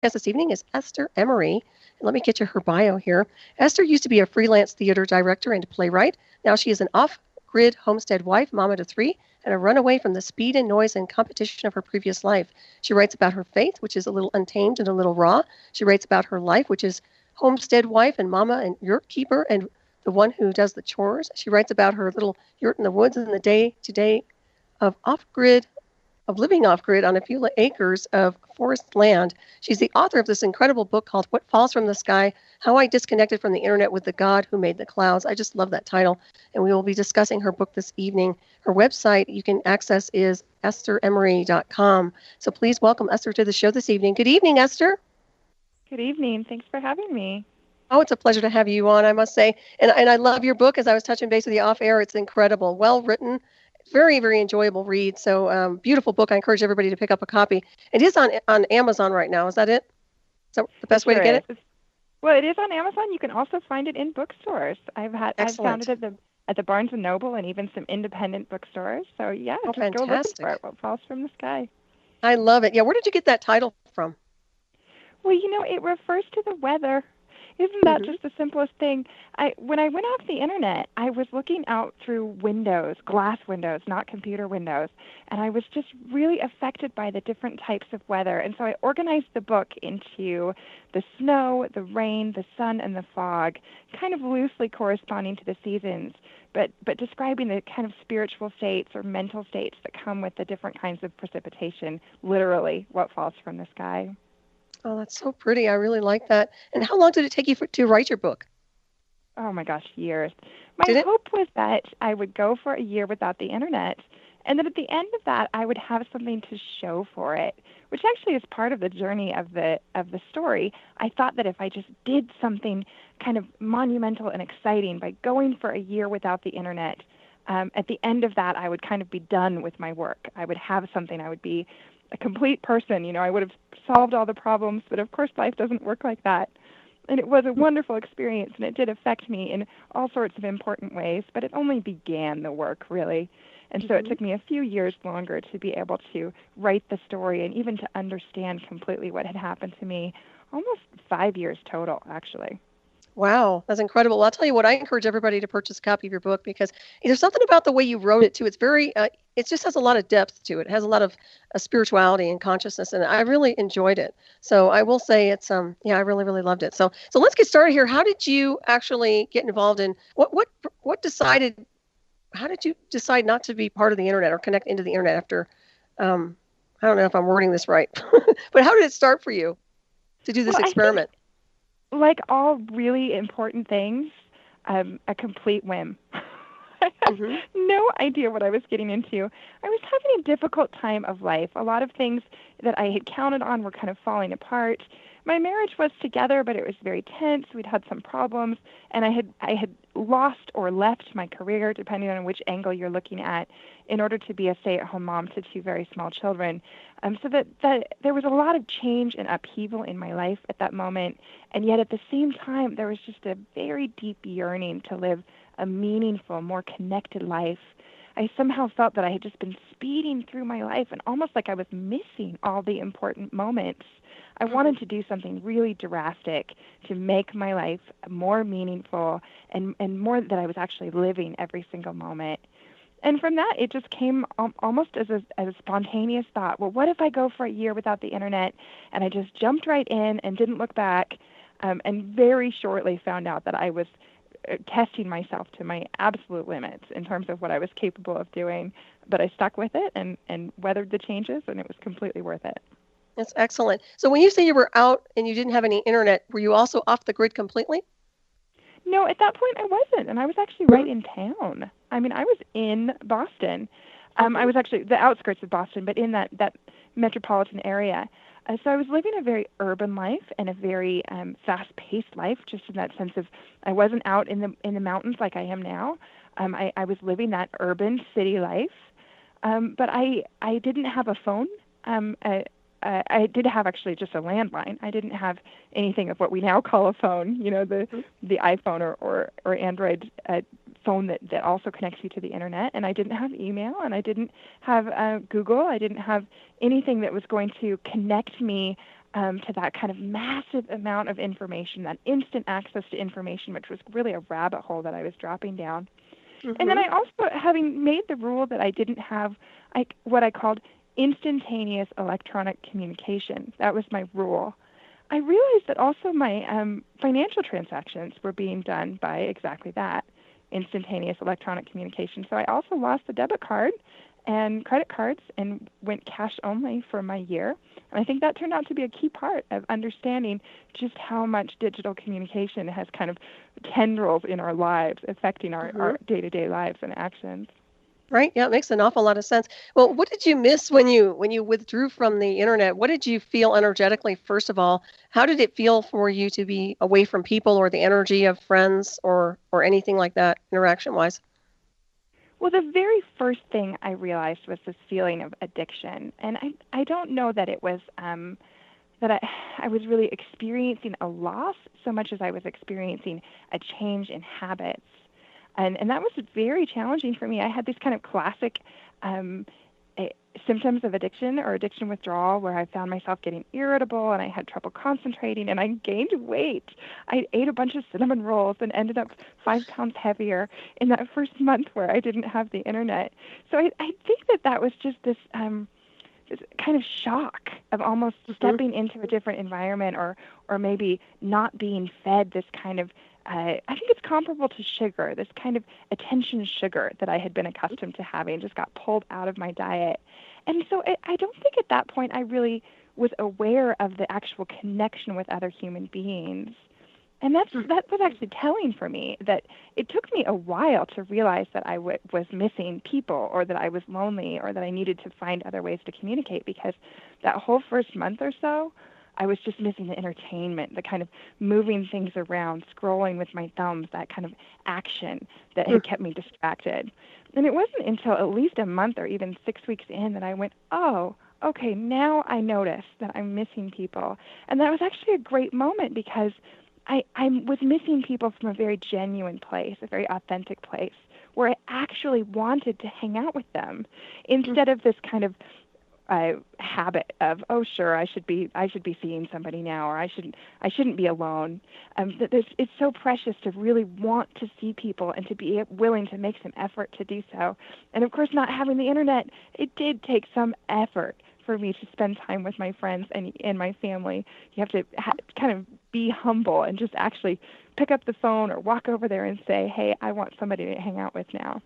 guest this evening is Esther Emery. And let me get you her bio here. Esther used to be a freelance theater director and playwright. Now she is an off-grid homestead wife, mama to three, and a runaway from the speed and noise and competition of her previous life. She writes about her faith, which is a little untamed and a little raw. She writes about her life, which is homestead wife and mama and yurt keeper and the one who does the chores. She writes about her little yurt in the woods and the day-to-day of off-grid of living off grid on a few acres of forest land. She's the author of this incredible book called What Falls from the Sky: How I Disconnected from the Internet with the God Who Made the Clouds. I just love that title. And we will be discussing her book this evening. Her website you can access is esteremery.com. So please welcome Esther to the show this evening. Good evening, Esther. Good evening. Thanks for having me. Oh, it's a pleasure to have you on, I must say. And I love your book. As I was touching base with you off air, it's incredible. Well written. Very, very enjoyable read. So beautiful book. I encourage everybody to pick up a copy. It is on Amazon right now. Is that it? Is that the best way to get it? Well, it is on Amazon. You can also find it in bookstores. I've found it at the Barnes and Noble and even some independent bookstores. So yeah, just fantastic. Go looking for it. What Falls from the Sky. I love it. Yeah, where did you get that title from? Well, it refers to the weather. Isn't that just the simplest thing? When I went off the internet, I was looking out through windows, glass windows, not computer windows, and I was just really affected by the different types of weather. And so I organized the book into the snow, the rain, the sun, and the fog, kind of loosely corresponding to the seasons, but describing the kind of spiritual states or mental states that come with the different kinds of precipitation, literally what falls from the sky. Oh, that's so pretty. I really like that. And how long did it take you to write your book? Oh, my gosh, years. My hope was that I would go for a year without the internet, and that at the end of that, I would have something to show for it, which actually is part of the journey of the story. I thought that if I just did something kind of monumental and exciting by going for a year without the internet, at the end of that, I would kind of be done with my work. I would have something. I would be a complete person. I would have solved all the problems, but of course life doesn't work like that. And it was a wonderful experience, and it did affect me in all sorts of important ways, but it only began the work, really. And so it took me a few years longer to be able to write the story and even to understand completely what had happened to me. Almost 5 years total, actually. Wow, that's incredible. Well, I'll tell you what, I encourage everybody to purchase a copy of your book because there's something about the way you wrote it, too. It's very, it just has a lot of depth to it. It has a lot of spirituality and consciousness, and I really enjoyed it. So I will say it's, I really, really loved it. So let's get started here. How did you actually get involved in, how did you decide not to be part of the internet or connect into the internet after, I don't know if I'm wording this right, but how did it start for you to do this experiment? Like all really important things, a complete whim. I had no idea what I was getting into. I was having a difficult time of life. A lot of things that I had counted on were kind of falling apart. My marriage was together, but it was very tense. We'd had some problems, and I had lost or left my career, depending on which angle you're looking at, in order to be a stay-at-home mom to two very small children. So that there was a lot of change and upheaval in my life at that moment, and yet at the same time, there was just a very deep yearning to live a meaningful, more connected life. I somehow felt that I had just been speeding through my life and almost like I was missing all the important moments. I wanted to do something really drastic to make my life more meaningful and more that I was actually living every single moment. And from that, it just came almost as a spontaneous thought. Well, what if I go for a year without the internet? And I just jumped right in and didn't look back, and very shortly found out that I was testing myself to my absolute limits in terms of what I was capable of doing. But I stuck with it and weathered the changes, and it was completely worth it. That's excellent. So when you say you were out and you didn't have any internet, were you also off the grid completely? No, at that point I wasn't, and I was actually right in town. I mean, I was in Boston. I was actually the outskirts of Boston, but in that metropolitan area. So I was living a very urban life and a very fast-paced life, just in that sense of I wasn't out in the mountains like I am now. I was living that urban city life, but I didn't have a phone. I did have actually just a landline. I didn't have anything of what we now call a phone, the iPhone or Android phone that also connects you to the internet. And I didn't have email, and I didn't have Google. I didn't have anything that was going to connect me to that kind of massive amount of information, that instant access to information, which was really a rabbit hole that I was dropping down. And then I also, having made the rule that I didn't have what I called instantaneous electronic communication, that was my rule, I realized that also my financial transactions were being done by exactly that, instantaneous electronic communication. So I also lost the debit card and credit cards and went cash only for my year. And I think that turned out to be a key part of understanding just how much digital communication has kind of tendrils in our lives, affecting our day-to-day lives and actions. Right. Yeah, it makes an awful lot of sense. Well, what did you miss when you withdrew from the internet? What did you feel energetically, first of all? How did it feel for you to be away from people or the energy of friends or anything like that, interaction-wise? Well, the very first thing I realized was this feeling of addiction. And I don't know that it was that I was really experiencing a loss so much as I was experiencing a change in habits. And that was very challenging for me. I had these kind of classic symptoms of addiction or addiction withdrawal where I found myself getting irritable and I had trouble concentrating and I gained weight. I ate a bunch of cinnamon rolls and ended up 5 pounds heavier in that first month where I didn't have the internet. So I think that was just this kind of shock of almost stepping into a different environment or maybe not being fed this kind of I think it's comparable to sugar, this kind of attention sugar that I had been accustomed to having just got pulled out of my diet. And so I don't think at that point I really was aware of the actual connection with other human beings. And that was actually telling for me that it took me a while to realize that I was missing people or that I was lonely or that I needed to find other ways to communicate, because that whole first month or so, I was just missing the entertainment, the kind of moving things around, scrolling with my thumbs, that kind of action that had kept me distracted. And it wasn't until at least a month or even 6 weeks in that I went, oh, okay, now I notice that I'm missing people. And that was actually a great moment because I was missing people from a very genuine place, a very authentic place, where I actually wanted to hang out with them instead of this kind of habit of, oh, sure, I should be seeing somebody now, or I shouldn't be alone. It's so precious to really want to see people and to be willing to make some effort to do so. And of course, not having the internet, it did take some effort for me to spend time with my friends and my family. You have to kind of be humble and just actually pick up the phone or walk over there and say, hey, I want somebody to hang out with now.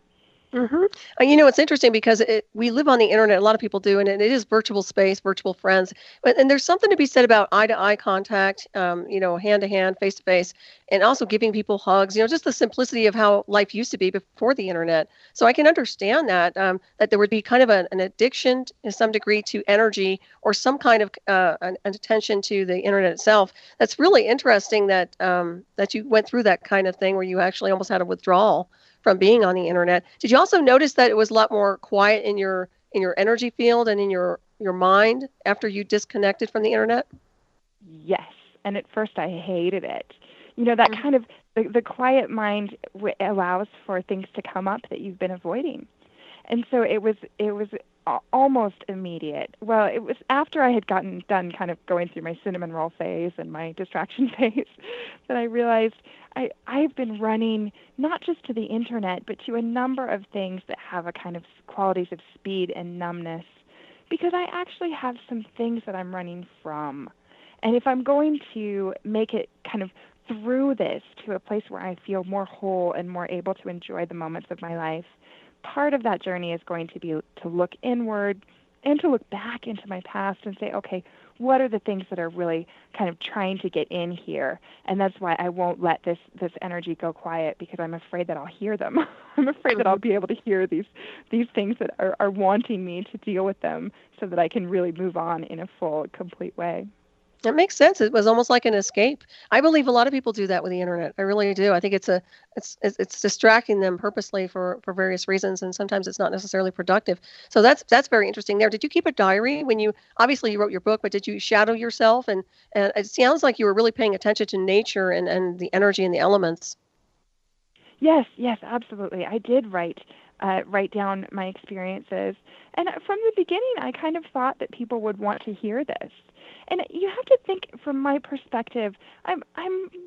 It's interesting because we live on the internet. A lot of people do, and it is virtual space, virtual friends. And there's something to be said about eye-to-eye contact, hand-to-hand, face-to-face, and also giving people hugs. Just the simplicity of how life used to be before the internet. So I can understand that there would be kind of an addiction to some degree to energy or some kind of an attention to the internet itself. That's really interesting that you went through that kind of thing where you actually almost had a withdrawal from being on the internet. Did you also notice that it was a lot more quiet in your energy field and in your mind after you disconnected from the internet? Yes, and at first I hated it. That kind of the quiet mind allows for things to come up that you've been avoiding, and so it was almost immediate. Well, it was after I had gotten done kind of going through my cinnamon roll phase and my distraction phase that I realized I've been running not just to the internet, but to a number of things that have a kind of qualities of speed and numbness, because I actually have some things that I'm running from. And if I'm going to make it kind of through this to a place where I feel more whole and more able to enjoy the moments of my life, part of that journey is going to be to look inward and to look back into my past and say, okay, what are the things that are really kind of trying to get in here? And that's why I won't let this energy go quiet, because I'm afraid that I'll hear them. I'm afraid that I'll be able to hear these things that are wanting me to deal with them so that I can really move on in a full, complete way. It makes sense. It was almost like an escape. I believe a lot of people do that with the internet. I really do. I think it's distracting them purposely for various reasons, and sometimes it's not necessarily productive. So that's very interesting there. Did you keep a diary when you wrote your book, but did you shadow yourself? And it sounds like you were really paying attention to nature and the energy and the elements. Yes, absolutely. I did write down my experiences. And from the beginning, I kind of thought that people would want to hear this. And you have to think, from my perspective, I'm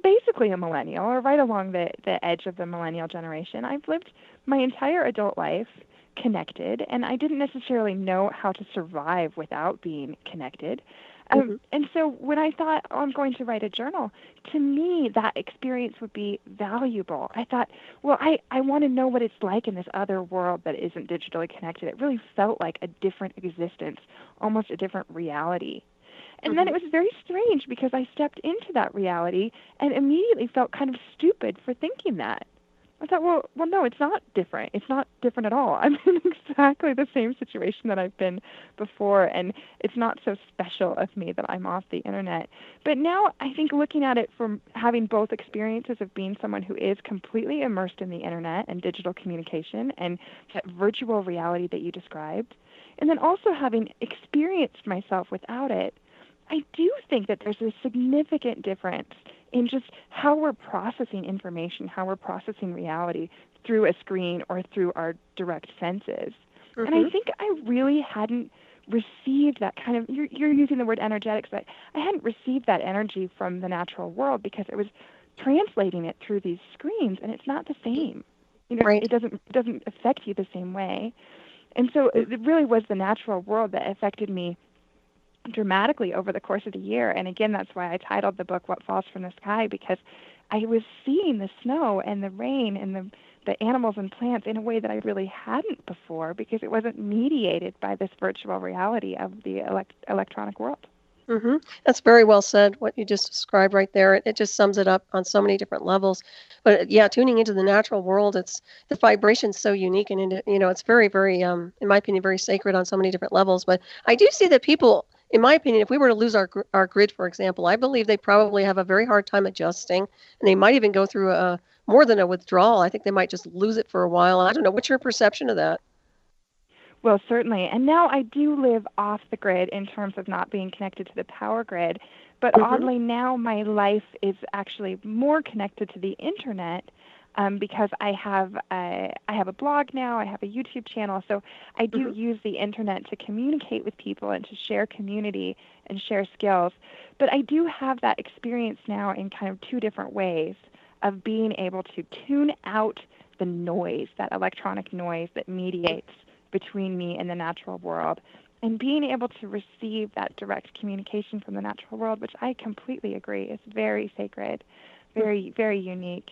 basically a millennial, or right along the edge of the millennial generation. I've lived my entire adult life connected, and I didn't necessarily know how to survive without being connected. And so when I thought, oh, I'm going to write a journal, to me, that experience would be valuable. I thought, well, I want to know what it's like in this other world that isn't digitally connected. It really felt like a different existence, almost a different reality. And then it was very strange because I stepped into that reality and immediately felt kind of stupid for thinking that. I thought, well, no, it's not different. It's not different at all. I'm in exactly the same situation that I've been before, and it's not so special of me that I'm off the internet. But now I think, looking at it from having both experiences of being someone who is completely immersed in the internet and digital communication and that virtual reality that you described, and then also having experienced myself without it, I do think that there's a significant difference in just how we're processing information, how we're processing reality through a screen or through our direct senses. And I think I really hadn't received that kind of, you're using the word energetics, but I hadn't received that energy from the natural world because it was translating it through these screens, and it's not the same. Right. It doesn't affect you the same way. And so it really was the natural world that affected me dramatically over the course of the year. And again, that's why I titled the book What Falls from the Sky, because I was seeing the snow and the rain and the animals and plants in a way that I really hadn't before, because it wasn't mediated by this virtual reality of the electronic world. That's very well said, what you just described right there. It just sums it up on so many different levels. But yeah, tuning into the natural world, the vibration's so unique, and it's very, very, in my opinion, very sacred on so many different levels. But I do see that people, in my opinion, if we were to lose our grid, for example, I believe they probably have a very hard time adjusting, and they might even go through more than a withdrawal. I think they might just lose it for a while. I don't know. What's your perception of that? Well, certainly. And now I do live off the grid in terms of not being connected to the power grid. But oddly, now my life is actually more connected to the internet because I have a blog now. I have a YouTube channel. So I do use the internet to communicate with people and to share community and share skills. But I do have that experience now in kind of two different ways of being able to tune out the noise, that electronic noise that mediates between me and the natural world, and being able to receive that direct communication from the natural world, which I completely agree is very sacred, very, very unique.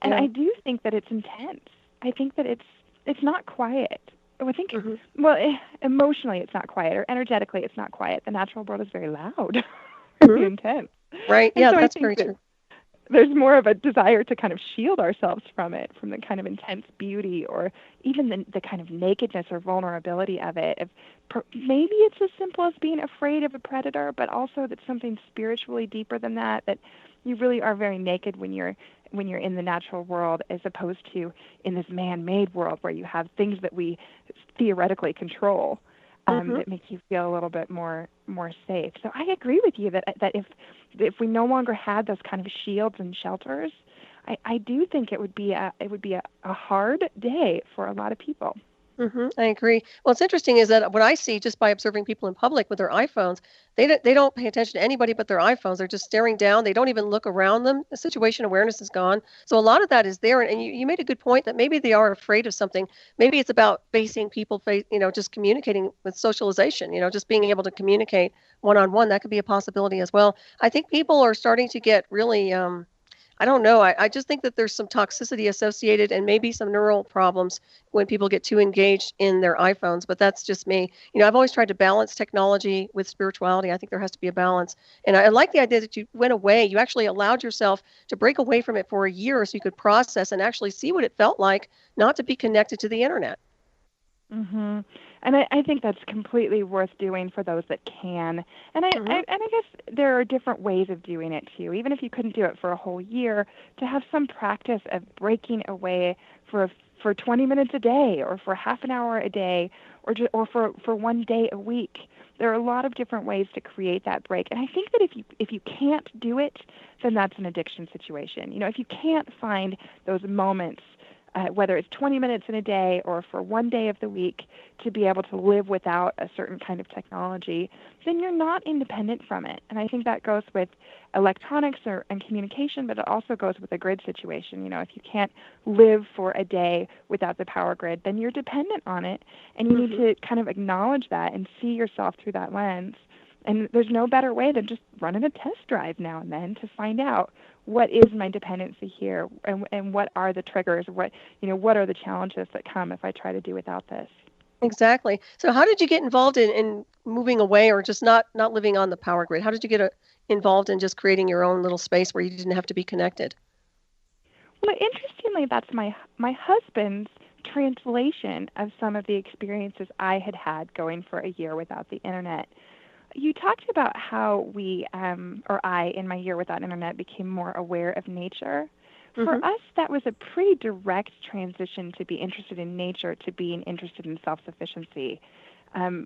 And I do think that it's intense. I think that it's not quiet. I think, emotionally it's not quiet, or energetically it's not quiet. The natural world is very loud, very intense. Right, and yeah, so that's very true. There's more of a desire to kind of shield ourselves from it, from the kind of intense beauty or even the kind of nakedness or vulnerability of it. Maybe it's as simple as being afraid of a predator, but also that something spiritually deeper than that you really are very naked when you're in the natural world, as opposed to in this man-made world where you have things that we theoretically control. That make you feel a little bit more safe. So I agree with you that if we no longer had those kind of shields and shelters, I do think it would be a hard day for a lot of people. I agree. Well, what's interesting is that what I see just by observing people in public with their iPhones, they don't pay attention to anybody but their iPhones. They're just staring down. They don't even look around them. The situation awareness is gone. So a lot of that is there. And you made a good point that maybe they are afraid of something. Maybe it's about facing people, just communicating with socialization, just being able to communicate one-on-one. That could be a possibility as well. I think people are starting to get really I don't know. I just think that there's some toxicity associated and maybe some neural problems when people get too engaged in their iPhones. But that's just me. I've always tried to balance technology with spirituality. I think there has to be a balance. And I like the idea that you went away. You actually allowed yourself to break away from it for a year so you could process and actually see what it felt like not to be connected to the internet. And I think that's completely worth doing for those that can. And I guess there are different ways of doing it too. Even if you couldn't do it for a whole year, to have some practice of breaking away for 20 minutes a day, or for half an hour a day, or for one day a week. There are a lot of different ways to create that break. And I think that if you can't do it, then that's an addiction situation. If you can't find those moments whether it's 20 minutes in a day or for one day of the week, to be able to live without a certain kind of technology, then you're not independent from it. And I think that goes with electronics and communication, but it also goes with the grid situation. If you can't live for a day without the power grid, then you're dependent on it. And you need to kind of acknowledge that and see yourself through that lens. And there's no better way than just running a test drive now and then to find out what is my dependency here, and what are the triggers, what are the challenges that come if I try to do without this. Exactly. So how did you get involved in moving away, or just not living on the power grid? How did you get involved in just creating your own little space where you didn't have to be connected? Well, interestingly, that's my husband's translation of some of the experiences I had going for a year without the internet. You talked about how I, in my year without internet, became more aware of nature. For us, that was a pretty direct transition to be interested in nature to being interested in self-sufficiency.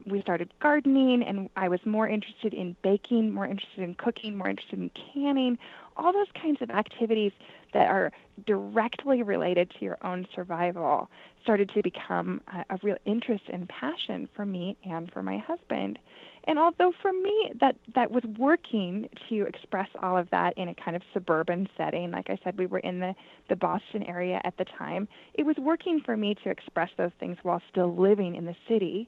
We started gardening, and I was more interested in baking, more interested in cooking, more interested in canning, all those kinds of activities that are directly related to your own survival started to become a real interest and passion for me and for my husband. And although for me that was working to express all of that in a kind of suburban setting, like I said, we were in the Boston area at the time, it was working for me to express those things while still living in the city.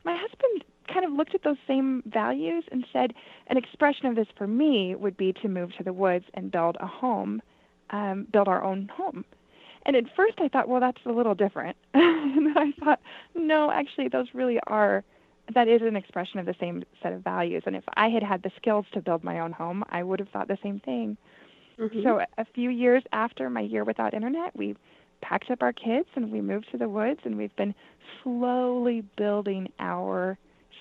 My husband kind of looked at those same values and said an expression of this for me would be to move to the woods and build a home, build our own home. And at first I thought, well, that's a little different. And then I thought, no, actually, those really are. That is an expression of the same set of values. And if I had had the skills to build my own home, I would have thought the same thing. So a few years after my year without internet, we packed up our kids and we moved to the woods, and we've been slowly building our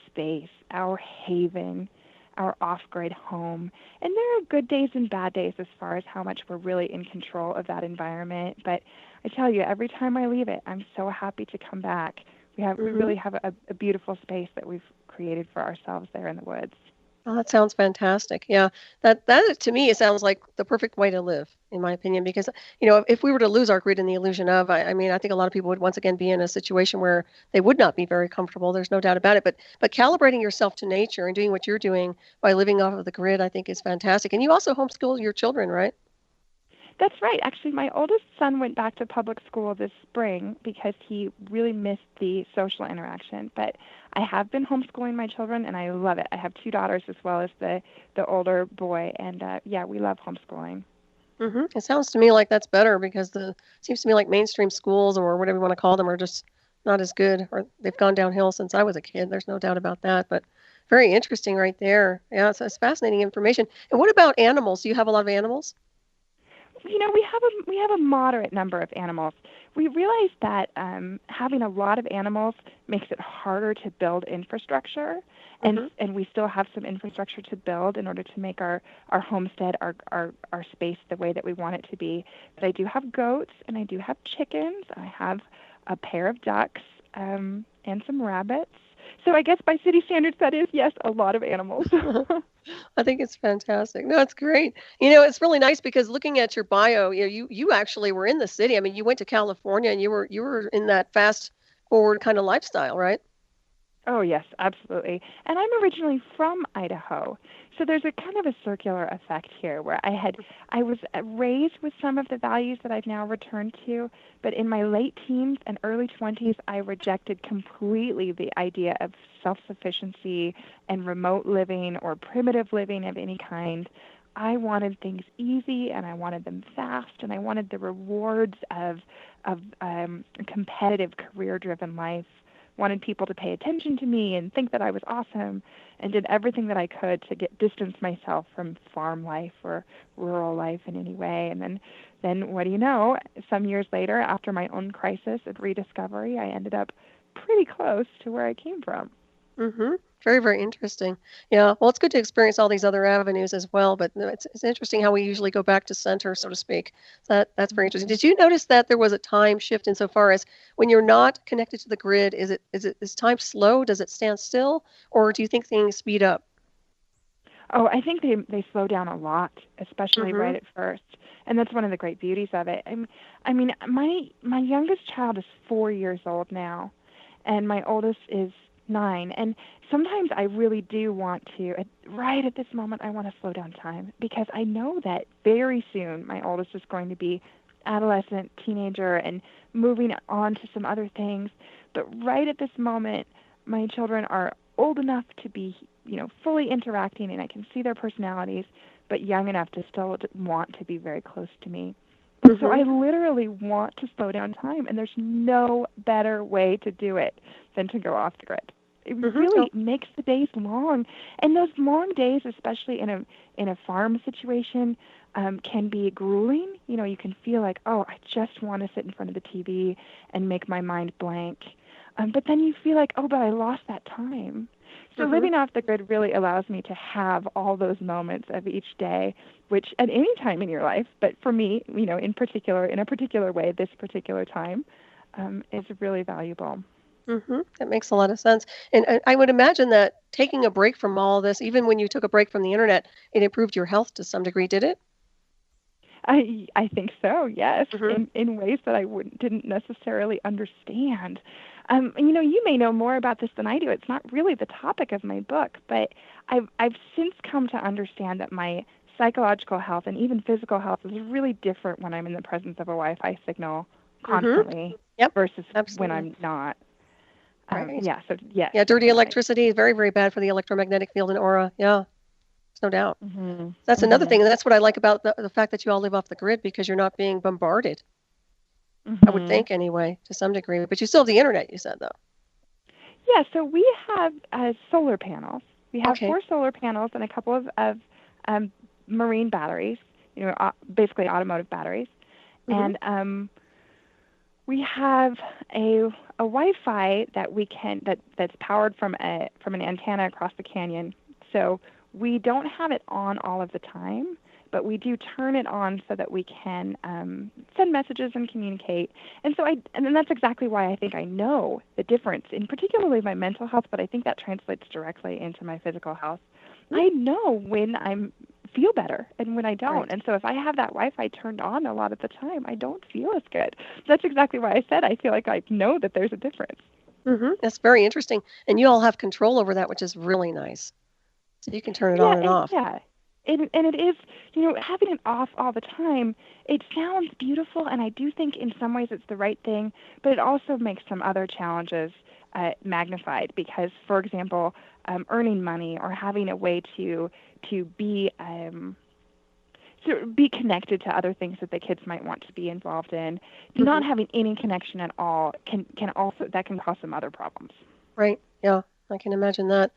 space, our haven, our off-grid home. And there are good days and bad days as far as how much we're really in control of that environment. But I tell you, every time I leave it, I'm so happy to come back. We really have a beautiful space that we've created for ourselves there in the woods. Oh, that sounds fantastic. Yeah, that to me, it sounds like the perfect way to live, in my opinion, because, if we were to lose our grid in the illusion of, I mean, I think a lot of people would once again be in a situation where they would not be very comfortable. There's no doubt about it. But calibrating yourself to nature and doing what you're doing by living off of the grid, I think is fantastic. And you also homeschool your children, right? That's right. Actually, my oldest son went back to public school this spring because he really missed the social interaction. But I have been homeschooling my children, and I love it. I have 2 daughters as well as the older boy, and we love homeschooling. It sounds to me like that's better, because seems to me like mainstream schools, or whatever you want to call them, are just not as good, or they've gone downhill since I was a kid. There's no doubt about that. But very interesting right there. Yeah, it's fascinating information. And what about animals? Do you have a lot of animals? We have a moderate number of animals. We realize that having a lot of animals makes it harder to build infrastructure, and we still have some infrastructure to build in order to make our homestead, our space the way that we want it to be. But I do have goats, and I do have chickens. I have a pair of ducks, and some rabbits. So I guess by city standards, that is, yes, a lot of animals. I think it's fantastic. No, it's great. It's really nice, because looking at your bio, you actually were in the city. I mean, you went to California, and you were in that fast forward kind of lifestyle, right? Oh, yes, absolutely. And I'm originally from Idaho. So there's a kind of a circular effect here where I was raised with some of the values that I've now returned to, but in my late teens and early 20s, I rejected completely the idea of self-sufficiency and remote living or primitive living of any kind. I wanted things easy, and I wanted them fast, and I wanted the rewards of a competitive, career-driven life. Wanted people to pay attention to me and think that I was awesome, and did everything that I could to distance myself from farm life or rural life in any way. And then what do you know? Some years later, after my own crisis of rediscovery, I ended up pretty close to where I came from. Very, very interesting. Yeah, well, it's good to experience all these other avenues as well, but it's interesting how we usually go back to center, so to speak. That's very interesting. Did you notice that there was a time shift insofar as when you're not connected to the grid, is time slow? Does it stand still? Or do you think things speed up? Oh, I think they slow down a lot, especially Mm-hmm. right at first, and that's one of the great beauties of it. I mean, my youngest child is 4 years old now, and my oldest is 9. And sometimes I really do want to, right at this moment, I want to slow down time because I know that very soon my oldest is going to be adolescent, teenager, and moving on to some other things. But right at this moment, my children are old enough to be, fully interacting, and I can see their personalities, but young enough to still want to be very close to me. And so Mm-hmm. I literally want to slow down time, and there's no better way to do it than to go off the grid. It Mm-hmm. Oh, really makes the days long, and those long days, especially in a farm situation, can be grueling. You can feel like, oh, I just want to sit in front of the TV and make my mind blank. But then you feel like, oh, but I lost that time. So mm-hmm. living off the grid really allows me to have all those moments of each day, which at any time in your life, but for me, in particular, in a particular way, this particular time, is really valuable. Mm-hmm. That makes a lot of sense. And I would imagine that taking a break from all this, even when you took a break from the internet, it improved your health to some degree, did it? I think so, yes, Mm-hmm. in ways that I didn't necessarily understand. You may know more about this than I do. It's not really the topic of my book, but I've since come to understand that my psychological health and even physical health is really different when I'm in the presence of a Wi-Fi signal Mm-hmm. constantly Yep. versus when Absolutely. I'm not. Right. Yeah, so yes, Yeah, dirty definitely. electricity is very, very bad for the electromagnetic field and aura. Yeah, there's no doubt. Mhm. That's another Mhm. thing, and that's what I like about the fact that you all live off the grid because you're not being bombarded. I would Mhm. think anyway, to some degree. But you still have the internet, you said though. Yeah, so we have solar panels. We have Okay. 4 solar panels and a couple of um, marine batteries, basically automotive batteries. Mm-hmm. And we have a Wi-Fi that that's powered from an antenna across the canyon. So we don't have it on all of the time, but we do turn it on so that we can send messages and communicate. And then that's exactly why I think I know the difference in particularly my mental health, but I think that translates directly into my physical health. I know when I'm feel better and when I don't. Right. And so if I have that Wi-Fi turned on a lot of the time, I don't feel as good. That's exactly why I said I feel like I know that there's a difference. Mm-hmm. That's very interesting. And you all have control over that, which is really nice. So you can turn it on and off. Yeah. And it is, having it off all the time, it sounds beautiful, and I do think in some ways it's the right thing, but it also makes some other challenges magnified because, for example, earning money or having a way to be connected to other things that the kids might want to be involved in, Mm-hmm. not having any connection at all can also that can cause some other problems. Right. Yeah, I can imagine that.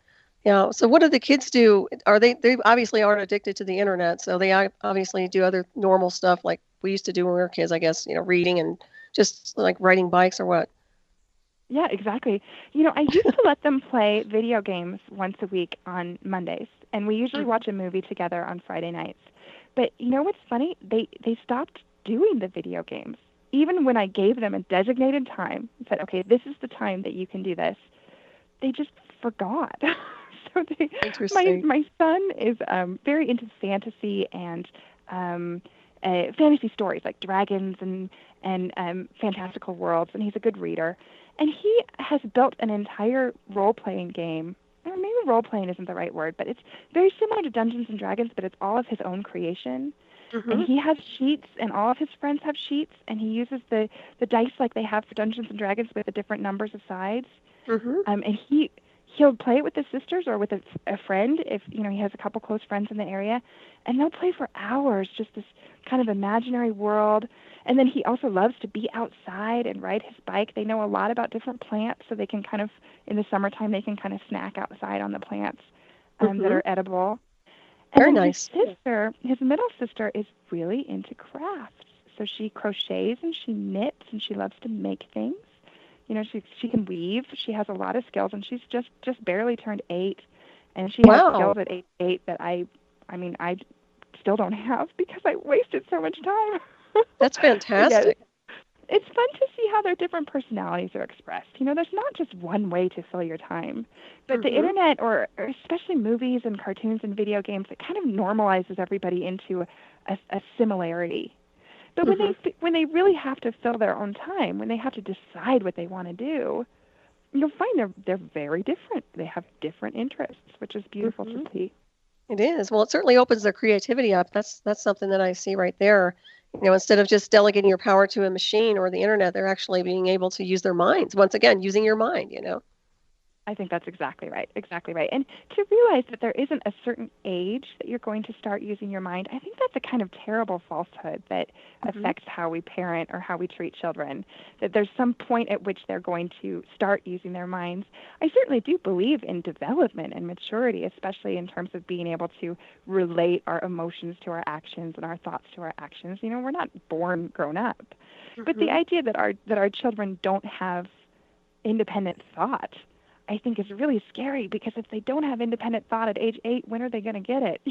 Yeah. So what do the kids do? They obviously aren't addicted to the internet, so they obviously do other normal stuff like we used to do when we were kids, I guess, reading and just like riding bikes or what. Yeah, exactly. I used to let them play video games once a week on Mondays, and we usually Mm-hmm. watch a movie together on Friday nights. But you know what's funny? They stopped doing the video games. Even when I gave them a designated time, and said, "Okay, this is the time that you can do this," they just forgot. so Interesting. my son is very into fantasy and fantasy stories like dragons and fantastical worlds, and he's a good reader. And he has built an entire role playing game. Or maybe role playing isn't the right word, but it's very similar to Dungeons and Dragons, but it's all of his own creation. And Mm-hmm. he has sheets, and all of his friends have sheets, and he uses the dice like they have for Dungeons and Dragons with the different numbers of sides. Mm-hmm. And he'll play it with his sisters or with a friend if he has a couple close friends in the area, and they'll play for hours, just this kind of imaginary world. And then he also loves to be outside and ride his bike. They know a lot about different plants, so they can kind of in the summertime they can kind of snack outside on the plants that Mm-hmm. are edible. And Very then nice. his middle sister, is really into crafts. So she crochets and she knits and she loves to make things. She can weave. She has a lot of skills, and she's just barely turned 8, and she has Wow. skills at eight that I still don't have because I wasted so much time. That's But yeah, fantastic. it's fun to see how their different personalities are expressed. There's not just one way to fill your time, but the internet, or especially movies and cartoons and video games, it kind of normalizes everybody into a similarity. But when they really have to fill their own time, when they have to decide what they want to do, you'll find they're very different. They have different interests, which is beautiful to see. It is. Well, it certainly opens their creativity up. That's something that I see right there. Instead of just delegating your power to a machine or the internet, they're actually being able to use their minds. Once again, using your mind, I think that's exactly right. Exactly right. And to realize that there isn't a certain age that you're going to start using your mind, I think that's a kind of terrible falsehood that affects how we parent or how we treat children, that there's some point at which they're going to start using their minds. I certainly do believe in development and maturity, especially in terms of being able to relate our emotions to our actions and our thoughts to our actions. We're not born grown up. But the idea that our children don't have independent thought, I think, is really scary, because if they don't have independent thought at age 8, when are they going to get it?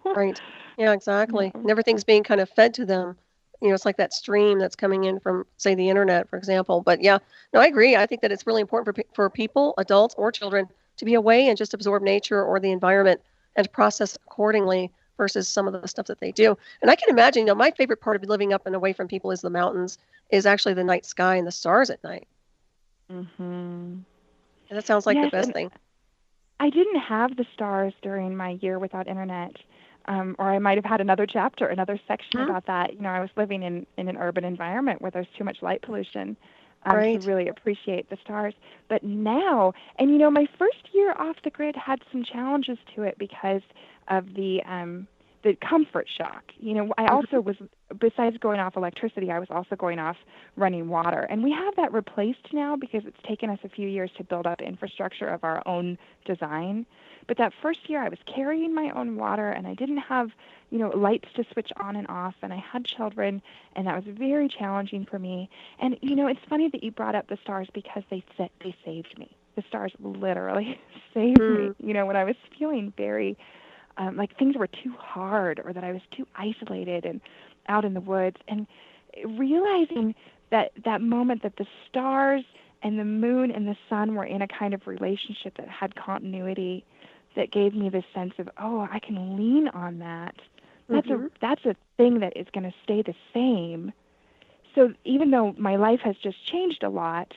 Right. Yeah, exactly. And everything's being kind of fed to them. It's like that stream that's coming in from, say, the internet, for example. But yeah, no, I agree. I think that it's really important for people, adults or children, to be away and just absorb nature or the environment and process accordingly versus some of the stuff that they do. And I can imagine, my favorite part of living up and away from people is the mountains, is actually the night sky and the stars at night. And that sounds like the best thing. I didn't have the stars during my year without internet, or I might have had another chapter, another section about that. I was living in an urban environment where there's too much light pollution to really appreciate the stars. But now, and my first year off the grid had some challenges to it because of the comfort shock. I also was, besides going off electricity, I was also going off running water. And we have that replaced now because it's taken us a few years to build up infrastructure of our own design. But that first year I was carrying my own water, and I didn't have, lights to switch on and off, and I had children, and that was very challenging for me. And, it's funny that you brought up the stars, because they saved me. The stars literally saved me, when I was feeling very like things were too hard, or that I was too isolated and out in the woods. And realizing that moment that the stars and the moon and the sun were in a kind of relationship that had continuity, that gave me this sense of, I can lean on that. That's a thing that is going to stay the same. So even though my life has just changed a lot,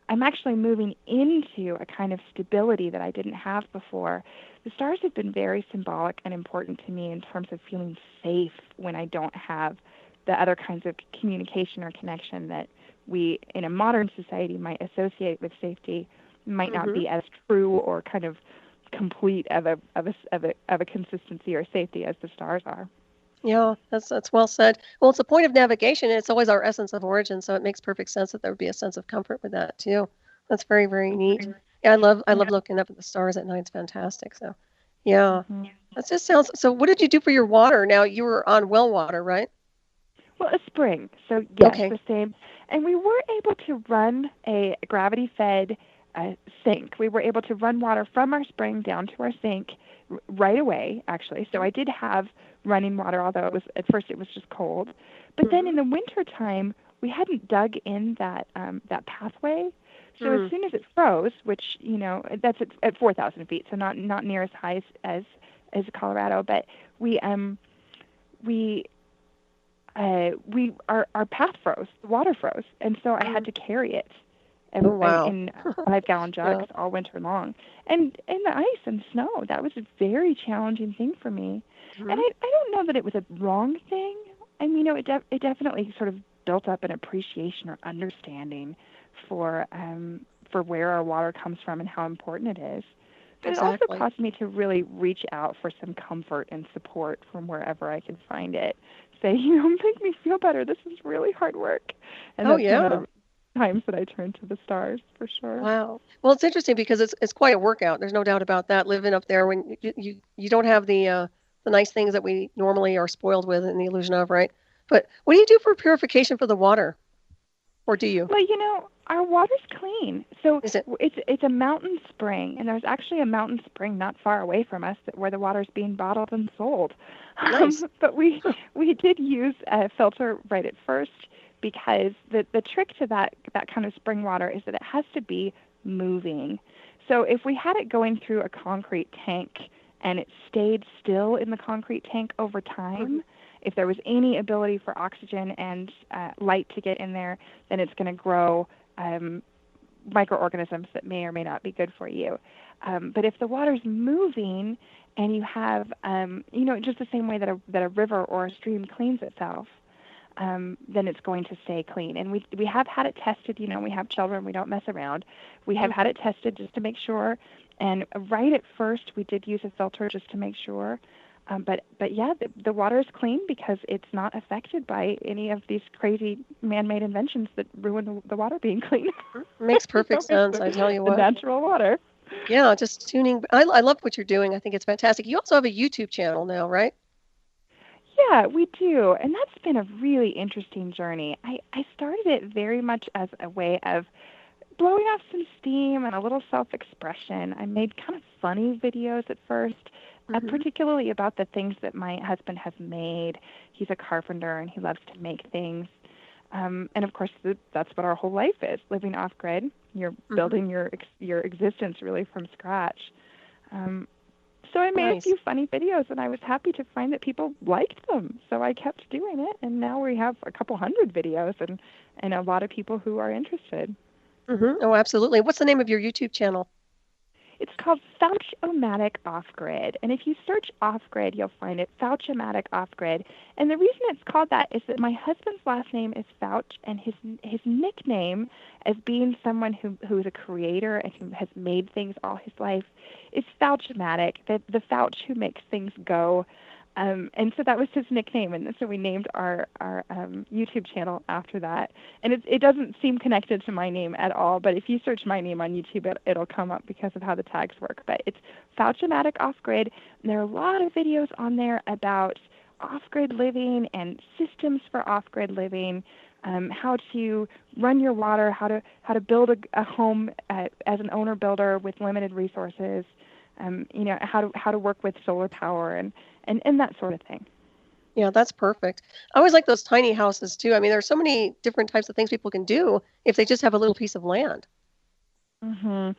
I'm actually moving into a kind of stability that I didn't have before. The stars have been very symbolic and important to me in terms of feeling safe when I don't have the other kinds of communication or connection that we in a modern society might associate with safety, might not be as true or kind of complete of a consistency or safety as the stars are. Yeah, that's well said. Well, it's a point of navigation, and it's always our essence of origin, so it makes perfect sense that there would be a sense of comfort with that too. That's very, very neat. Yeah, I love looking up at the stars at night. It's fantastic. So, yeah, that just sounds. So, what did you do for your water? Now, you were on well water, right? Well, a spring. So yes, the same. And we were able to run a gravity-fed sink. We were able to run water from our spring down to our sink right away, actually. So I did have running water, although at first it was just cold. But then in the wintertime, we hadn't dug in that pathway. So as soon as it froze, which, that's at 4,000 feet, so not near as high as Colorado, but our path froze, the water froze, and so I had to carry it in 5-gallon jugs all winter long. And the ice and snow, that was a very challenging thing for me. And I don't know that it was a wrong thing. I mean, it definitely sort of built up an appreciation or understanding for where our water comes from and how important it is. But it also caused me to really reach out for some comfort and support from wherever I could find it. Say, make me feel better. This is really hard work. And that's one of the times that I turn to the stars, for sure. Wow. Well, it's interesting because it's quite a workout. There's no doubt about that. Living up there when you don't have the nice things that we normally are spoiled with in the illusion of, right? But what do you do for purification for the water? Or do you? Well, our water's clean. So it's a mountain spring, and there's actually a mountain spring not far away from us where the water's being bottled and sold. Nice. But we did use a filter right at first because the trick to that kind of spring water is that it has to be moving. So if we had it going through a concrete tank and it stayed still in the concrete tank over time, if there was any ability for oxygen and light to get in there, then it's going to grow microorganisms that may or may not be good for you. But if the water's moving and you have, just the same way that a river or a stream cleans itself, then it's going to stay clean. And we have had it tested. We have children. We don't mess around. We have had it tested just to make sure. And right at first, we did use a filter just to make sure. But yeah, the water is clean because it's not affected by any of these crazy man-made inventions that ruin the water being clean. Makes perfect sense. I tell you what. The natural water. Yeah, just tuning. I love what you're doing. I think it's fantastic. You also have a YouTube channel now, right? Yeah, we do. And that's been a really interesting journey. I started it very much as a way of blowing off some steam and a little self-expression. I made kind of funny videos at first, particularly about the things that my husband has made. He's a carpenter and he loves to make things. And of course, that's what our whole life is, living off-grid. You're building your existence really from scratch. So I made a few funny videos, and I was happy to find that people liked them. So I kept doing it, and now we have a couple hundred videos and a lot of people who are interested. Oh, absolutely. What's the name of your YouTube channel? It's called Fouch-O-Matic Off-Grid. And if you search off-grid, you'll find it, Fouch-O-Matic Off-Grid. And the reason it's called that is that my husband's last name is Fouch, and his nickname, as being someone who is a creator and who has made things all his life, is Fouch-O-Matic, the Fouch who makes things go. And so that was his nickname, and so we named our YouTube channel after that. And it doesn't seem connected to my name at all, but if you search my name on YouTube, it'll come up because of how the tags work. But it's Fouch-O-Matic Off-Grid, and there are a lot of videos on there about off-grid living and systems for off-grid living, how to run your water, how to build a home as an owner builder with limited resources, how to work with solar power and that sort of thing. Yeah, that's perfect. I always like those tiny houses too. I mean, there's so many different types of things people can do if they just have a little piece of land. Yeah,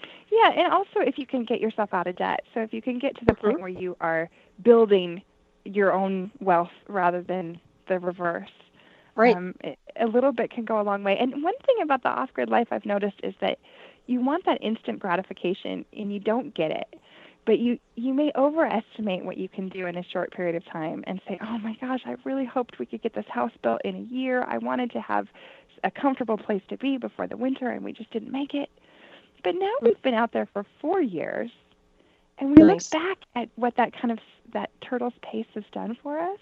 and also if you can get yourself out of debt. So if you can get to the point where you are building your own wealth rather than the reverse. Right. A little bit can go a long way. And one thing about the off-grid life I've noticed is that you want that instant gratification and you don't get it. But you may overestimate what you can do in a short period of time and say, oh my gosh, I really hoped we could get this house built in a year. I wanted to have a comfortable place to be before the winter, and we just didn't make it. But now we've been out there for 4 years, and we look back at what that turtle's pace has done for us.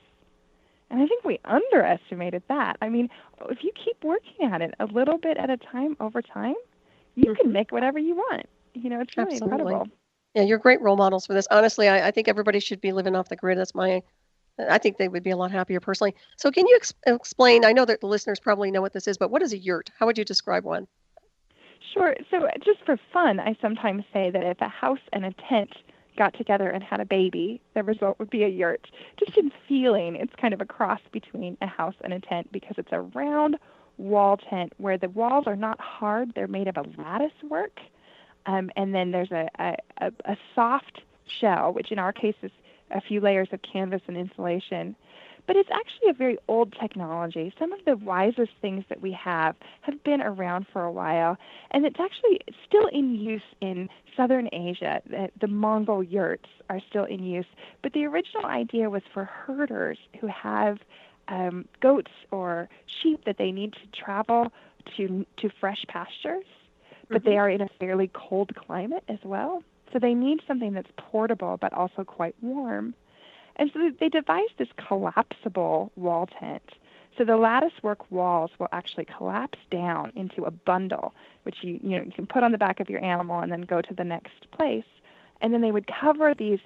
And I think we underestimated that. I mean, if you keep working at it a little bit at a time over time, you can make whatever you want. It's really incredible. Yeah, you're great role models for this. Honestly, I think everybody should be living off the grid. I think they would be a lot happier personally. So can you explain, I know that the listeners probably know what this is, but what is a yurt? How would you describe one? Sure. So just for fun, I sometimes say that if a house and a tent got together and had a baby, the result would be a yurt. Just in feeling, it's kind of a cross between a house and a tent because it's a round wall tent where the walls are not hard. They're made of a lattice work. And then there's a soft shell, which in our case is a few layers of canvas and insulation. But it's actually a very old technology. Some of the wisest things that we have been around for a while, and it's actually still in use in southern Asia. The Mongol yurts are still in use. But the original idea was for herders who have goats or sheep that they need to travel to fresh pastures. But they are in a fairly cold climate as well. So they need something that's portable but also quite warm. And so they devised this collapsible wall tent. So the latticework walls will actually collapse down into a bundle, which you can put on the back of your animal and then go to the next place. And then they would cover these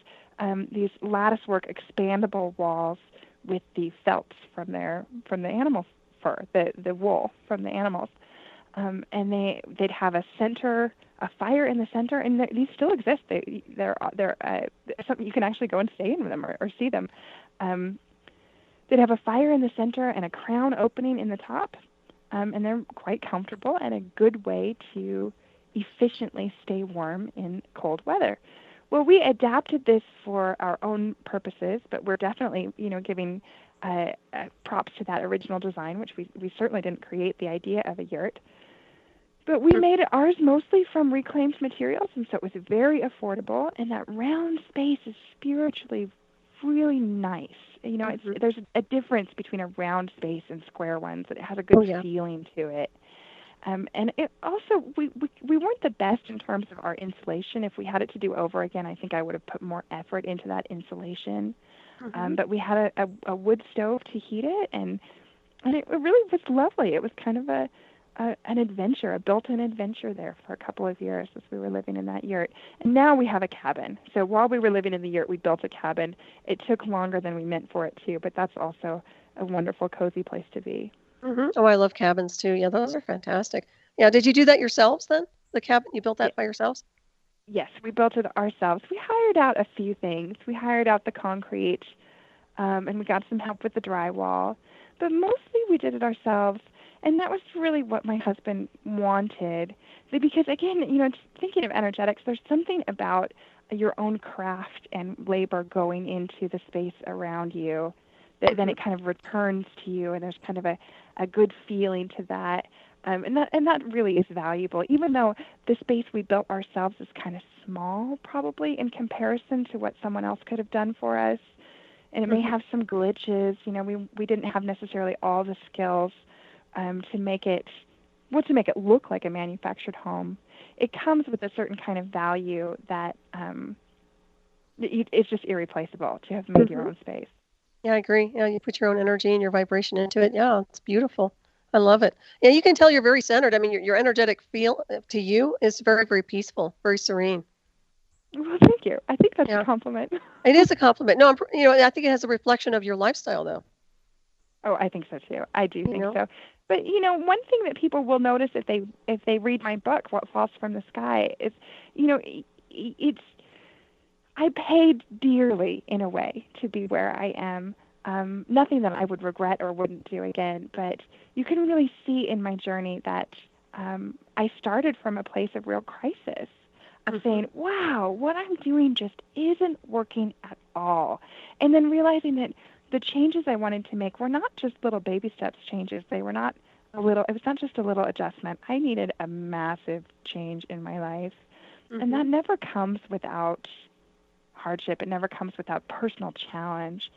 latticework expandable walls with the felts from the animal fur, the wool from the animals. And they'd have a fire in the center, and these still exist. They're something you can actually go and stay in them or see them. They'd have a fire in the center and a crown opening in the top, and they're quite comfortable and a good way to efficiently stay warm in cold weather. Well, we adapted this for our own purposes, but we're definitely, giving props to that original design, which we certainly didn't create the idea of a yurt. But we made ours mostly from reclaimed materials, and so it was very affordable, and that round space is spiritually really nice. There's a difference between a round space and square ones. It has a good feeling to it. And it also, we weren't the best in terms of our insulation. If we had it to do over again, I think I would have put more effort into that insulation. But we had a wood stove to heat it, and it really was lovely. It was kind of an adventure, a built-in adventure there for a couple of years as we were living in that yurt. And now we have a cabin. So while we were living in the yurt, we built a cabin. It took longer than we meant for it to, but that's also a wonderful, cozy place to be. Oh, I love cabins too. Yeah, those are fantastic. Yeah, did you do that yourselves then? The cabin, you built that by yourselves? Yes, we built it ourselves. We hired out a few things. We hired out the concrete, and we got some help with the drywall. But mostly we did it ourselves, and that was really what my husband wanted. Because, again, thinking of energetics, there's something about your own craft and labor going into the space around you that then it kind of returns to you, and there's kind of a good feeling to that. And that really is valuable, even though the space we built ourselves is kind of small, probably, in comparison to what someone else could have done for us. And it may have some glitches. We didn't have necessarily all the skills to make it look like a manufactured home. It comes with a certain kind of value that it's just irreplaceable to have made your own space. Yeah, I agree. Yeah, you put your own energy and your vibration into it. Yeah, it's beautiful. I love it. Yeah, you can tell you're very centered. I mean, your energetic feel to you is very, very peaceful, very serene. Well, thank you. I think that's a compliment. It is a compliment. No, I think it has a reflection of your lifestyle, though. Oh, I think so too. I do think so. But one thing that people will notice if they read my book, What Falls from the Sky, is it's I paid dearly in a way to be where I am. Nothing that I would regret or wouldn't do again, but you can really see in my journey that I started from a place of real crisis. I'm saying, wow, what I'm doing just isn't working at all. And then realizing that the changes I wanted to make were not just little baby steps changes. It was not just a little adjustment. I needed a massive change in my life. And that never comes without hardship. It never comes without personal challenge.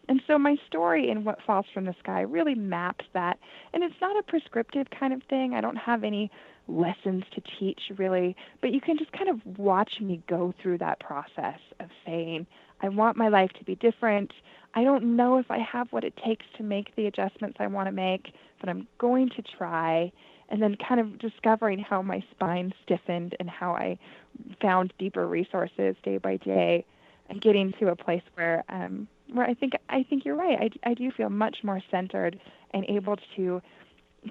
And so my story in What Falls from the Sky really maps that. And it's not a prescriptive kind of thing. I don't have any lessons to teach, really. But you can just kind of watch me go through that process of saying, I want my life to be different. I don't know if I have what it takes to make the adjustments I want to make, but I'm going to try. And then kind of discovering how my spine stiffened and how I found deeper resources day by day, and getting to a place where I think you're right. I do feel much more centered and able to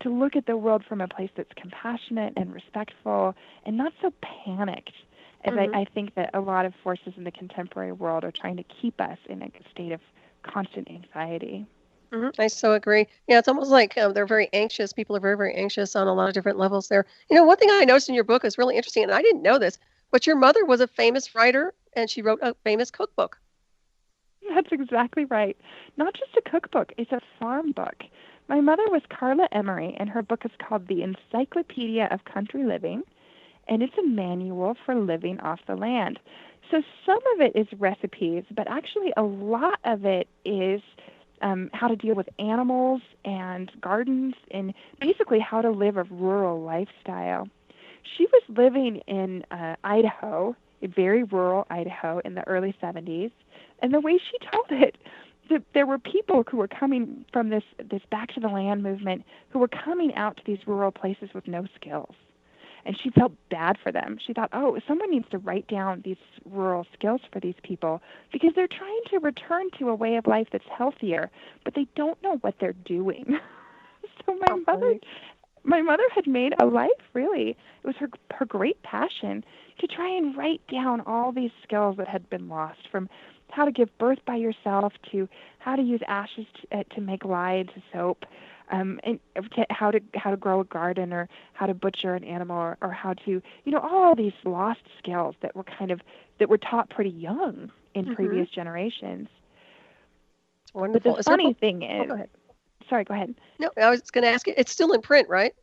look at the world from a place that's compassionate and respectful and not so panicked as I think that a lot of forces in the contemporary world are trying to keep us in a state of constant anxiety. I so agree. Yeah, it's almost like they're very anxious. People are very, very anxious on a lot of different levels there. One thing I noticed in your book is really interesting, and I didn't know this, but your mother was a famous writer, and she wrote a famous cookbook. That's exactly right. Not just a cookbook, it's a farm book. My mother was Carla Emery, and her book is called The Encyclopedia of Country Living, and it's a manual for living off the land. So some of it is recipes, but actually a lot of it is how to deal with animals and gardens, and basically how to live a rural lifestyle. She was living in Idaho, a very rural Idaho, in the early 70s, and the way she told it, there were people who were coming from this back to the land movement who were coming out to these rural places with no skills. And she felt bad for them. She thought, someone needs to write down these rural skills for these people because they're trying to return to a way of life that's healthier, but they don't know what they're doing. So my mother had made a life, really. It was her great passion to try and write down all these skills that had been lost, from how to give birth by yourself to how to use ashes to make lye into soap. and how to grow a garden, or how to butcher an animal, or how to, all these lost skills that were taught pretty young in previous generations. It's wonderful. But the funny thing is, go ahead. Sorry, go ahead. No, I was going to ask you, it's still in print, right?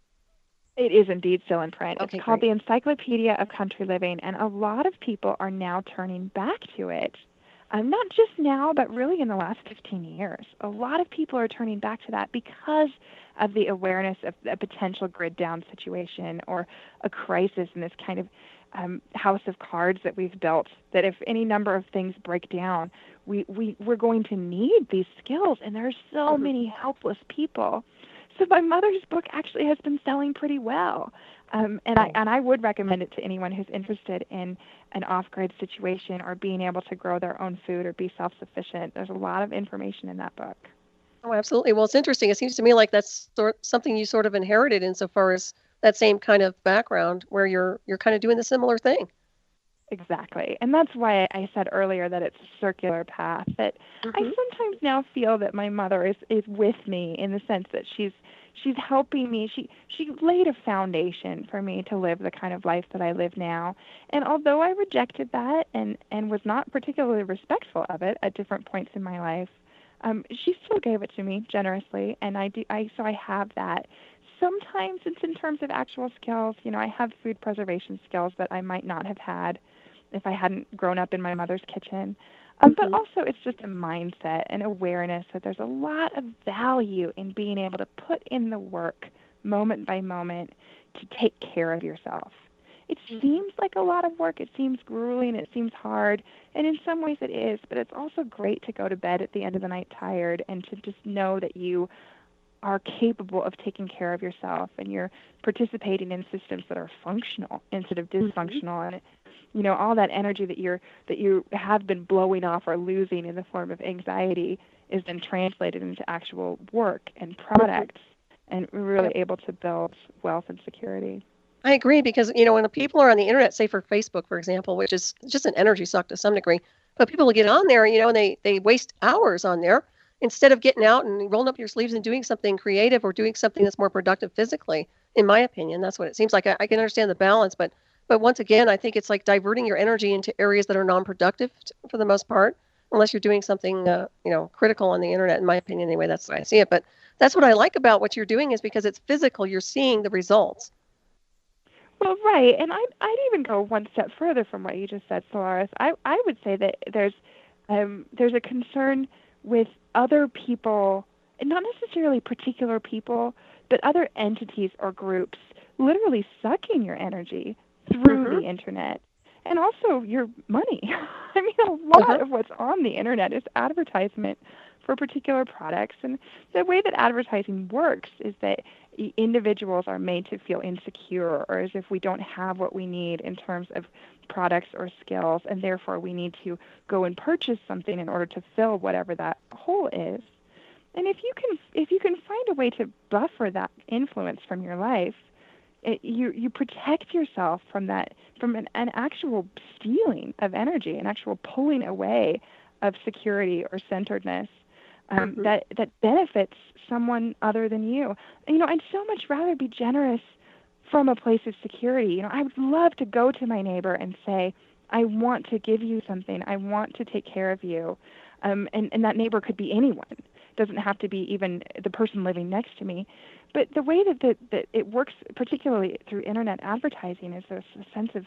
It is indeed still in print. Okay, it's called great. The Encyclopedia of Country Living, and a lot of people are now turning back to it. Not just now, but really in the last 15 years. A lot of people are turning back to that because of the awareness of a potential grid down situation, or a crisis in this kind of house of cards that we've built, that if any number of things break down, we're going to need these skills, and there are so many helpless people. So my mother's book actually has been selling pretty well. And I would recommend it to anyone who's interested in an off-grid situation, or being able to grow their own food, or be self-sufficient. There's a lot of information in that book. Oh, absolutely. Well, it's interesting. It seems to me like that's something you sort of inherited, insofar as that same kind of background where you're kind of doing the similar thing. Exactly. And that's why I said earlier that it's a circular path, that I sometimes now feel that my mother is with me, in the sense that she's helping me. She laid a foundation for me to live the kind of life that I live now. And although I rejected that, and was not particularly respectful of it at different points in my life, she still gave it to me generously, and so I have that. Sometimes it's in terms of actual skills. I have food preservation skills that I might not have had if I hadn't grown up in my mother's kitchen. But also, it's just a mindset and awareness that there's a lot of value in being able to put in the work moment by moment to take care of yourself. It seems like a lot of work. It seems grueling. It seems hard. And in some ways it is. But it's also great to go to bed at the end of the night tired, and to just know that you are capable of taking care of yourself, and you're participating in systems that are functional instead of dysfunctional. And all that energy that you have been blowing off or losing in the form of anxiety is then translated into actual work and products, and we're really able to build wealth and security. I agree, because when the people are on the internet, say for Facebook, for example, which is just an energy suck to some degree, but people get on there, and they waste hours on there, instead of getting out and rolling up your sleeves and doing something creative, or doing something that's more productive physically. In my opinion, that's what it seems like. I can understand the balance, but once again, I think it's like diverting your energy into areas that are non-productive for the most part, unless you're doing something critical on the internet. In my opinion, anyway, that's the way I see it. But that's what I like about what you're doing, is because it's physical. You're seeing the results. Well, right, and I'd even go one step further from what you just said, Solaris. I would say that there's a concern with other people, and not necessarily particular people, but other entities or groups, literally sucking your energy through the internet, and also your money. I mean, a lot of what's on the internet is advertisement for particular products, and the way that advertising works is that individuals are made to feel insecure, or as if we don't have what we need in terms of products or skills, and therefore we need to go and purchase something in order to fill whatever that hole is. And if you can find a way to buffer that influence from your life, you protect yourself from that, from an actual stealing of energy, an actual pulling away of security or centeredness that benefits someone other than you. I'd so much rather be generous from a place of security. I would love to go to my neighbor and say, I want to give you something. I want to take care of you. And that neighbor could be anyone. It doesn't have to be even the person living next to me. But the way that it works, particularly through internet advertising, is there's a sense of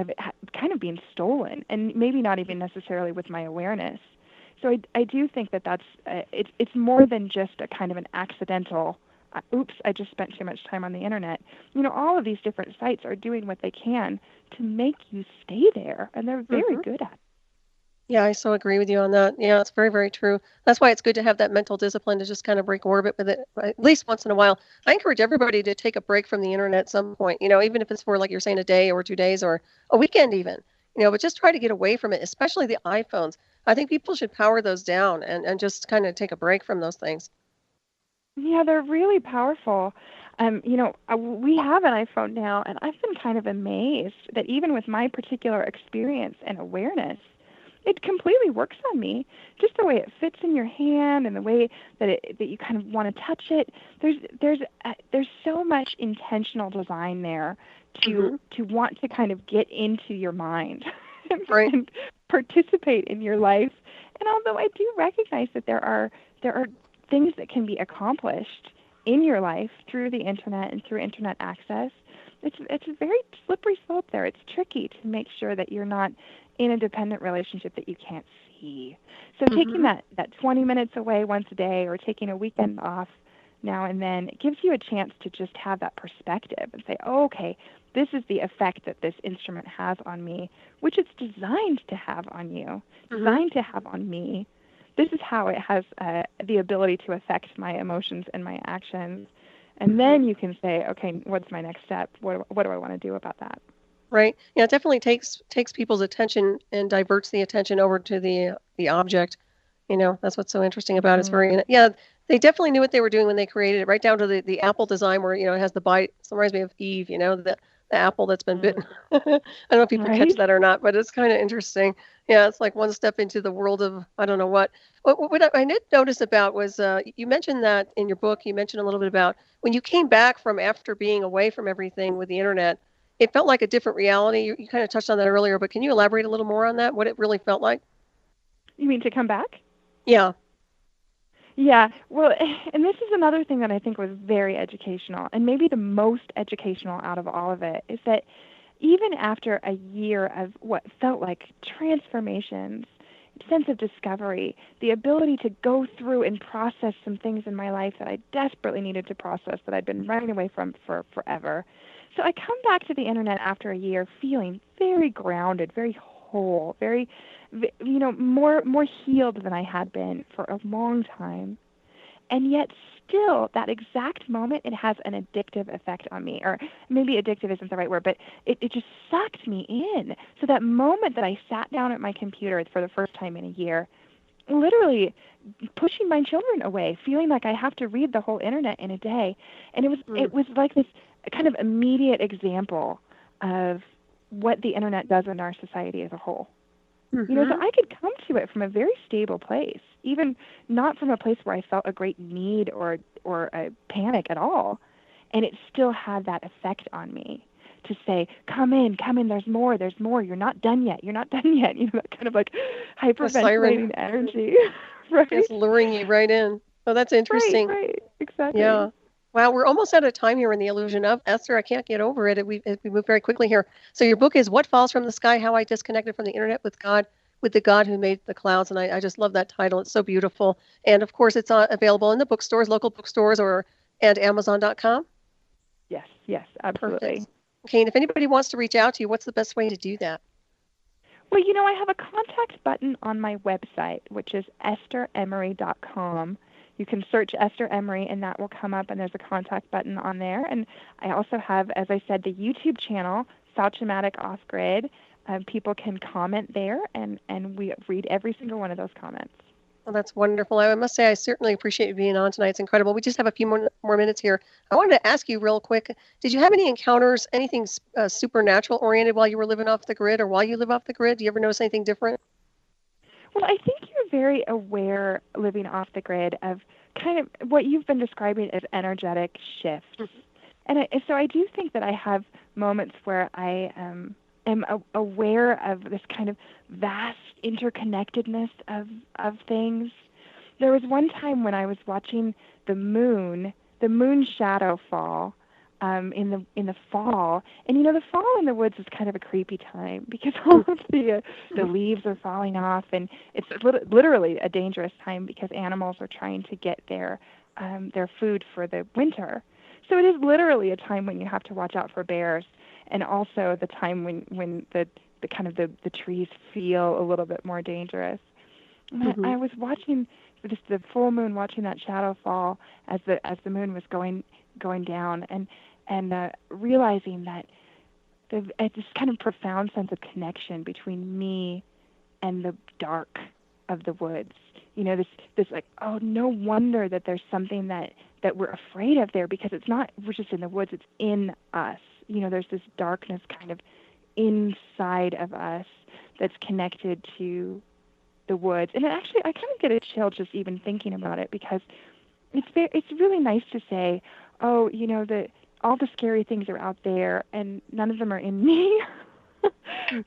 it kind of being stolen, and maybe not even necessarily with my awareness. So I do think that's it's more than just a kind of an accidental, oops, I just spent too much time on the internet. All of these different sites are doing what they can to make you stay there, and they're very good at it. Yeah, I so agree with you on that. Yeah, it's very, very true. That's why it's good to have that mental discipline to just kind of break orbit with it at least once in a while. I encourage everybody to take a break from the internet at some point, even if it's for, like you're saying, a day or 2 days or a weekend even, but just try to get away from it, especially the iPhones. I think people should power those down and just kind of take a break from those things. Yeah, they're really powerful. We have an iPhone now, and I've been kind of amazed that even with my particular experience and awareness, it completely works on me. Just the way it fits in your hand and the way that you kind of want to touch it. There's so much intentional design there to want to kind of get into your mind Right. and participate in your life. And although I do recognize that there are things that can be accomplished in your life through the internet and through internet access, it's a very slippery slope there. It's tricky to make sure that you're not in a dependent relationship that you can't see. So taking that 20 minutes away once a day or taking a weekend off now and then, it gives you a chance to just have that perspective and say, oh, okay, this is the effect that this instrument has on me, which it's designed to have on you, designed to have on me. This is how it has the ability to affect my emotions and my actions. And then you can say, okay, what's my next step? What do I want to do about that? Right. Yeah, it definitely takes people's attention and diverts the attention over to the object. That's what's so interesting about it. It's very, yeah, they definitely knew what they were doing when they created it, right down to the apple design where, it has the bite. It reminds me of Eve, the apple that's been bitten. I don't know if people catch that or not, but it's kind of interesting. Yeah, it's like one step into the world of, I don't know what. What I did notice about was you mentioned that in your book, you mentioned a little bit about when you came back from after being away from everything with the internet, it felt like a different reality. You kind of touched on that earlier, but can you elaborate a little more on that, what it really felt like? You mean to come back? Yeah. Yeah, well, and this is another thing that I think was very educational, and maybe the most educational out of all of it, is that even after a year of what felt like transformations, sense of discovery, the ability to go through and process some things in my life that I desperately needed to process that I'd been running away from for forever. So I come back to the internet after a year feeling very grounded, very whole, very, more healed than I had been for a long time. And yet still, that exact moment, it has an addictive effect on me. Or maybe addictive isn't the right word, but it just sucked me in. So that moment that I sat down at my computer for the first time in a year, literally pushing my children away, feeling like I have to read the whole internet in a day. And it was like this kind of immediate example of what the internet does in our society as a whole. So I could come to it from a very stable place, even not from a place where I felt a great need or a panic at all. And it still had that effect on me to say, come in, there's more, you're not done yet, that kind of like hyperventilating energy. Right? It's luring you right in. Oh, that's interesting. Right, exactly. Yeah. Wow, we're almost out of time here in the illusion of Esther. I can't get over it. We move very quickly here. So your book is What Falls from the Sky: How I Disconnected from the Internet with the God Who Made the Clouds. And I just love that title. It's so beautiful. And of course, it's available in the bookstores, local bookstores, and Amazon.com. Yes, absolutely. Perfect. Okay, and if anybody wants to reach out to you, what's the best way to do that? Well, I have a contact button on my website, which is esteremery.com. You can search Esther Emery, and that will come up, and there's a contact button on there. And I also have, as I said, the YouTube channel, Southchamatic Off Grid. People can comment there, and we read every single one of those comments. Well, that's wonderful. I must say I certainly appreciate you being on tonight. It's incredible. We just have a few more minutes here. I wanted to ask you real quick, did you have any encounters, anything supernatural oriented while you were living off the grid or while you live off the grid? Do you ever notice anything different? Well, I think you're very aware living off the grid of kind of what you've been describing as energetic shifts. And so I do think that I have moments where I am aware of this kind of vast interconnectedness of things. There was one time when I was watching the moon shadow fall in the fall, and the fall in the woods is kind of a creepy time because all of the leaves are falling off, and it's literally a dangerous time because animals are trying to get their food for the winter. So it is literally a time when you have to watch out for bears, and also the time when the kind of the trees feel a little bit more dangerous. And I was watching just the full moon, watching that shadow fall as the moon was going down, and realizing that this kind of profound sense of connection between me and the dark of the woods. This like, oh, no wonder that there's something that we're afraid of there, because we're just in the woods, it's in us. There's this darkness kind of inside of us that's connected to the woods. And actually, I kind of get a chill just even thinking about it, because it's really nice to say, oh, all the scary things are out there and none of them are in me.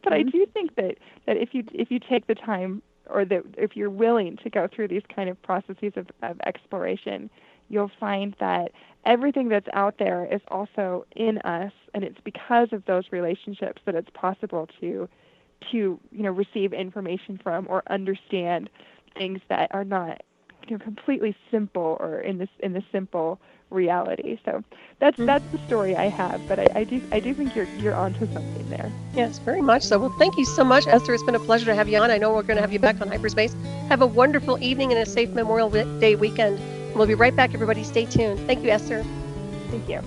But I do think that if you take the time, or that if you're willing to go through these kind of processes of exploration, you'll find that everything that's out there is also in us, and it's because of those relationships that it's possible to receive information from or understand things that are not completely simple or in the simple reality. So that's the story I have, but I do think you're onto something there. Yes, very much so. Well, thank you so much, Esther. It's been a pleasure to have you on. I know we're going to have you back on Hyperspace. Have a wonderful evening and a safe Memorial Day weekend. We'll be right back, everybody. Stay tuned. Thank you, Esther. Thank you.